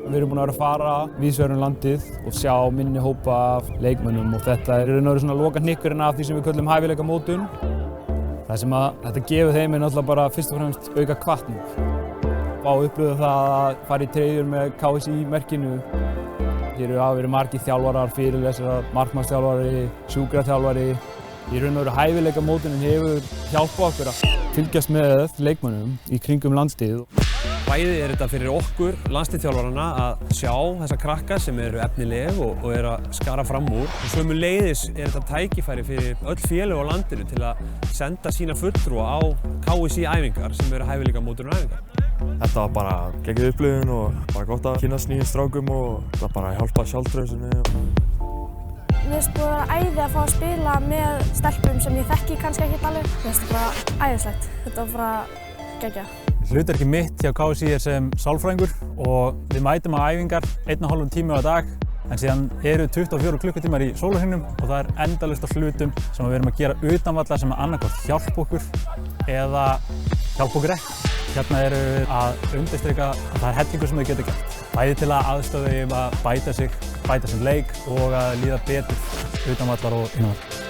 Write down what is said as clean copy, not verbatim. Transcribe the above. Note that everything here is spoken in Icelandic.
Við erum búin að vera að fara víðsvegar um landið og sjá minni hópa af leikmönnum og þetta er í raun og veru svona lokahnykkurinn af því sem við köllum hæfileikamótun. Það sem að þetta gefur þeim er náttúrulega bara fyrst og fremst auka hvatning. Fá upplifað það að fara í treyjur með KSÍ-merkinu. Hér hafa verið margir þjálfarar, fyrirlesarar, markmannsþjálfari, sjúkraþjálfari. Í raun og veru hæfileikamótunin hefur hjálpað okkur að fylgjast með leikmönnum í kringum landið. Bæði er þetta fyrir okkur, landsliðsþjálfarana, að sjá þessa krakka sem eru efnileg og eru að skara fram úr. Og sömuleiðis er þetta tækifæri fyrir öll félög á landinu til að senda sína fulltrúa á KSÍ-æfingar sem eru hæfileikamótunaræfingar. Þetta var bara geggjuð upplifun og bara gott að kynnast nýjum strákum og það bara hjálpa sjálfstraustinu. Mér finnst bara æði að fá að spila með stelpum sem ég þekki kannski ekkert alveg. Mér finnst bara æðislegt. Þetta var bara geggjað. Hlutverkið mitt hjá KSÍ er sem sálfræðingur og við mætum á æfingar 1,5 tíma á dag en síðan eru 24 klukkutímar í sólarhringnum og það er endalaust af hlutum sem við erum að gera utanvallar sem annarkvort hjálpa okkur eða hjálpa okkur ekki. Hérna eru við að undirstrika að það er hellingur sem þau geta gert. Bæði til að aðstoða þau að bæta sig sem leik og að líða betur utanvallar og innanvallar.